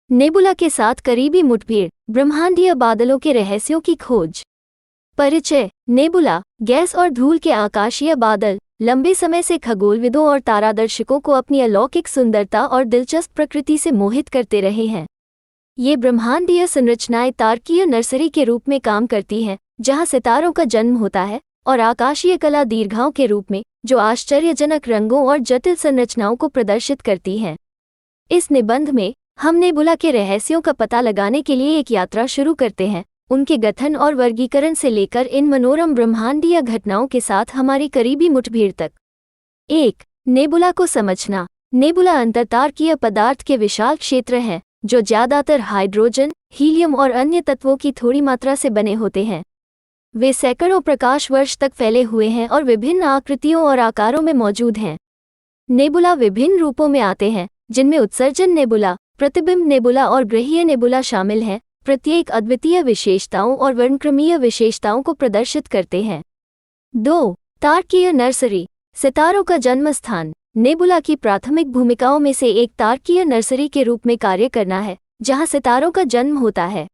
Nebula के साथ करीबी मुठभेड़, ब्रह्मांडीय बादलों के रहस्यों की खोज। परिचय। नेबुला, गैस और धूल के आकाशीय बादल, लंबे समय से खगोलविदों और तारादर्शकों को अपनी अलौकिक सुंदरता और दिलचस्प प्रकृति से मोहित करते रहे हैं। ये ब्रह्मांडीय संरचनाएं तारकीय नर्सरी के रूप में काम करती हैं, जहां सितारों का जन्म होता है, और आकाशीय कला दीर्घाओं के रूप में, जो आश्चर्यजनक रंगों और जटिल संरचनाओं को प्रदर्शित करती हैं। इस निबंध में हम नेबुला के रहस्यों का पता लगाने के लिए एक यात्रा शुरू करते हैं, उनके गठन और वर्गीकरण से लेकर इन मनोरम ब्रह्मांडीय घटनाओं के साथ हमारी करीबी मुठभेड़ तक। 1. नेबुला को समझना। नेबुला अंतर्तारकीय पदार्थ के विशाल क्षेत्र हैं, जो ज्यादातर हाइड्रोजन, हीलियम और अन्य तत्वों की थोड़ी मात्रा से बने होते हैं। वे सैकड़ों प्रकाश वर्ष तक फैले हुए हैं और विभिन्न आकृतियों और आकारों में मौजूद हैं। नेबुला विभिन्न रूपों में आते हैं, जिनमें उत्सर्जन नेबुला, प्रतिबिंब नेबुला और ग्रहीय नेबुला शामिल हैं, प्रत्येक अद्वितीय विशेषताओं और वर्णक्रमीय विशेषताओं को प्रदर्शित करते हैं। 2. तारकीय नर्सरी। सितारों का जन्म स्थान। नेबुला की प्राथमिक भूमिकाओं में से एक तारकीय नर्सरी के रूप में कार्य करना है, जहां सितारों का जन्म होता है।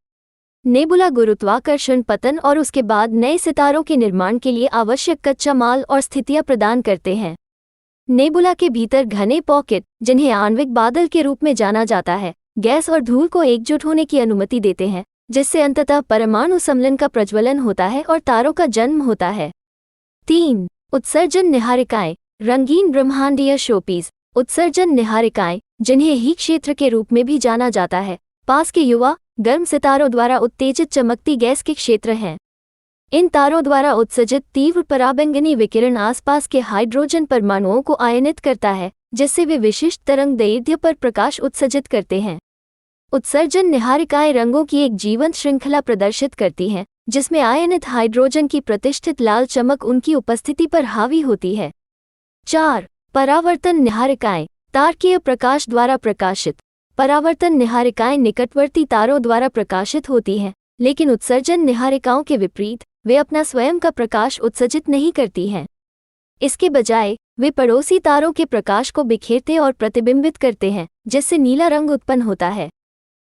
नेबुला गुरुत्वाकर्षण पतन और उसके बाद नए सितारों के निर्माण के लिए आवश्यक कच्चा माल और स्थितियां प्रदान करते हैं। नेबुला के भीतर घने पॉकेट, जिन्हें आणविक बादल के रूप में जाना जाता है, गैस और धूल को एकजुट होने की अनुमति देते हैं, जिससे अंततः परमाणु सम्मिलन का प्रज्वलन होता है और तारों का जन्म होता है। 3. उत्सर्जन निहारिकाएं। रंगीन ब्रह्मांडीय शोपीस। उत्सर्जन निहारिकाएं, जिन्हें ही क्षेत्र के रूप में भी जाना जाता है, पास के युवा गर्म सितारों द्वारा उत्तेजित चमकती गैस के क्षेत्र हैं। इन तारों द्वारा उत्सर्जित तीव्र पराबैंगनी विकिरण आसपास के हाइड्रोजन परमाणुओं को आयनित करता है, जिससे वे विशिष्ट तरंग दैर्ध्य पर प्रकाश उत्सर्जित करते हैं। उत्सर्जन निहारिकाएं रंगों की एक जीवंत श्रृंखला प्रदर्शित करती हैं, जिसमें आयनित हाइड्रोजन की प्रतिष्ठित लाल चमक उनकी उपस्थिति पर हावी होती है। 4. परावर्तन निहारिकाएं। तारकीय प्रकाश द्वारा प्रकाशित। परावर्तन निहारिकाएं निकटवर्ती तारों द्वारा प्रकाशित होती हैं, लेकिन उत्सर्जन निहारिकाओं के विपरीत वे अपना स्वयं का प्रकाश उत्सर्जित नहीं करती हैं। इसके बजाय वे पड़ोसी तारों के प्रकाश को बिखेरते और प्रतिबिंबित करते हैं, जिससे नीला रंग उत्पन्न होता है।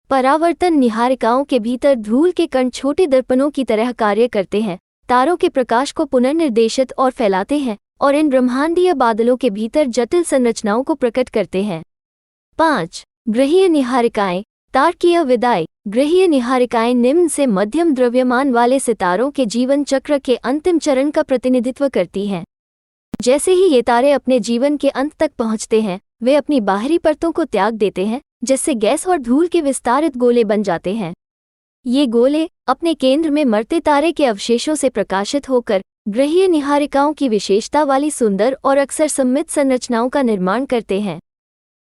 परावर्तन निहारिकाओं के भीतर धूल के कण छोटे दर्पणों की तरह कार्य करते हैं, तारों के प्रकाश को पुनर्निर्देशित और फैलाते हैं, और इन ब्रह्मांडीय बादलों के भीतर जटिल संरचनाओं को प्रकट करते हैं। 5. ग्रहीय निहारिकाएं। तारकीय विदाई। ग्रहीय निहारिकाएं निम्न से मध्यम द्रव्यमान वाले सितारों के जीवन चक्र के अंतिम चरण का प्रतिनिधित्व करती हैं। जैसे ही ये तारे अपने जीवन के अंत तक पहुंचते हैं, वे अपनी बाहरी परतों को त्याग देते हैं, जिससे गैस और धूल के विस्तारित गोले बन जाते हैं। ये गोले अपने केंद्र में मरते तारे के अवशेषों से प्रकाशित होकर ग्रहीय निहारिकाओं की विशेषता वाली सुंदर और अक्सर सममित संरचनाओं का निर्माण करते हैं।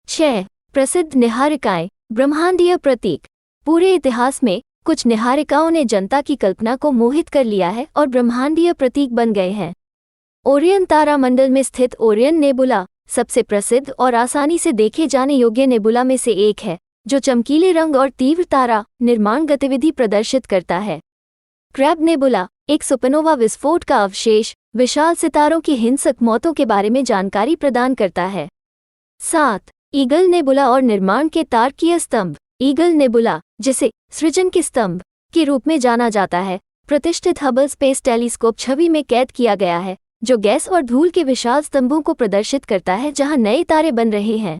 6. प्रसिद्ध निहारिकाएं। ब्रह्मांडीय प्रतीक। पूरे इतिहास में कुछ निहारिकाओं ने जनता की कल्पना को मोहित कर लिया है और ब्रह्मांडीय प्रतीक बन गए हैं। ओरियन तारामंडल में स्थित ओरियन नेबुला सबसे प्रसिद्ध और आसानी से देखे जाने योग्य नेबुला में से एक है, जो चमकीले रंग और तीव्र तारा निर्माण गतिविधि प्रदर्शित करता है। क्रैब नेबुला एक सुपरनोवा विस्फोट का अवशेष विशाल सितारों की हिंसक मौतों के बारे में जानकारी प्रदान करता है। 7. ईगल नेबुला और निर्माण के तारकीय स्तंभ। ईगल नेबुला, जिसे सृजन के स्तंभ के रूप में जाना जाता है, प्रतिष्ठित हबल स्पेस टेलीस्कोप छवि में कैद किया गया है, जो गैस और धूल के विशाल स्तंभों को प्रदर्शित करता है जहां नए तारे बन रहे हैं।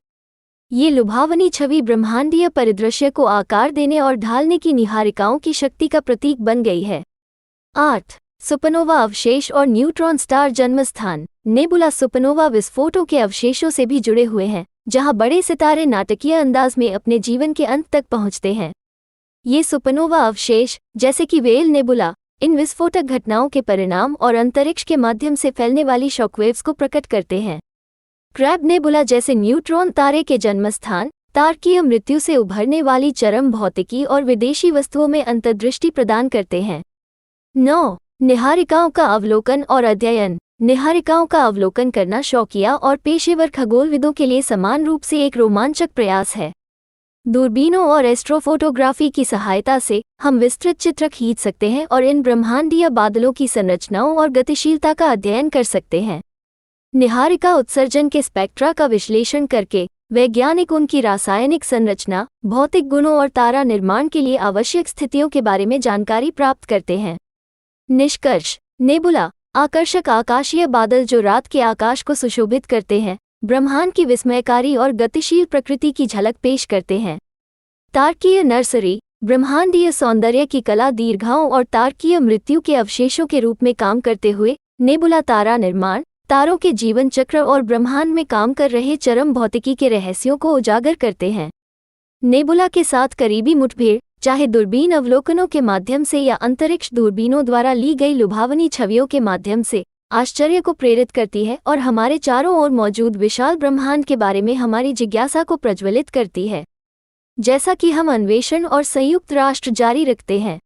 ये लुभावनी छवि ब्रह्मांडीय परिदृश्य को आकार देने और ढालने की निहारिकाओं की शक्ति का प्रतीक बन गई है। 8. सुपरनोवा अवशेष और न्यूट्रॉन स्टार जन्मस्थान। नेबुला सुपरनोवा विस्फोटों के अवशेषों से भी जुड़े हुए हैं, जहां बड़े सितारे नाटकीय अंदाज में अपने जीवन के अंत तक पहुंचते हैं। ये सुपरनोवा अवशेष, जैसे कि वेल नेबुला, इन विस्फोटक घटनाओं के परिणाम और अंतरिक्ष के माध्यम से फैलने वाली शॉकवेव्स को प्रकट करते हैं। क्रैब नेबुला जैसे न्यूट्रॉन तारे के जन्मस्थान, तारकीय मृत्यु से उभरने वाली चरम भौतिकी और विदेशी वस्तुओं में अंतर्दृष्टि प्रदान करते हैं। 9. निहारिकाओं का अवलोकन और अध्ययन। निहारिकाओं का अवलोकन करना शौकिया और पेशेवर खगोलविदों के लिए समान रूप से एक रोमांचक प्रयास है। दूरबीनों और एस्ट्रोफोटोग्राफी की सहायता से हम विस्तृत चित्र खींच सकते हैं और इन ब्रह्मांडीय बादलों की संरचनाओं और गतिशीलता का अध्ययन कर सकते हैं। निहारिका उत्सर्जन के स्पेक्ट्रा का विश्लेषण करके वैज्ञानिक उनकी रासायनिक संरचना, भौतिक गुणों और तारा निर्माण के लिए आवश्यक स्थितियों के बारे में जानकारी प्राप्त करते हैं। निष्कर्ष: नेबुला आकर्षक आकाशीय बादल जो रात के आकाश को सुशोभित करते हैं, ब्रह्मांड की विस्मयकारी और गतिशील प्रकृति की झलक पेश करते हैं। तारकीय नर्सरी ब्रह्मांडीय सौंदर्य की कला दीर्घाओं और तारकीय मृत्यु के अवशेषों के रूप में काम करते हुए नेबुला तारा निर्माण, तारों के जीवन चक्र और ब्रह्मांड में काम कर रहे चरम भौतिकी के रहस्यों को उजागर करते हैं। नेबुला के साथ करीबी मुठभेड़, चाहे दूरबीन अवलोकनों के माध्यम से या अंतरिक्ष दूरबीनों द्वारा ली गई लुभावनी छवियों के माध्यम से, आश्चर्य को प्रेरित करती है और हमारे चारों ओर मौजूद विशाल ब्रह्मांड के बारे में हमारी जिज्ञासा को प्रज्वलित करती है। जैसा कि हम अन्वेषण और संयुक्त राष्ट्र जारी रखते हैं,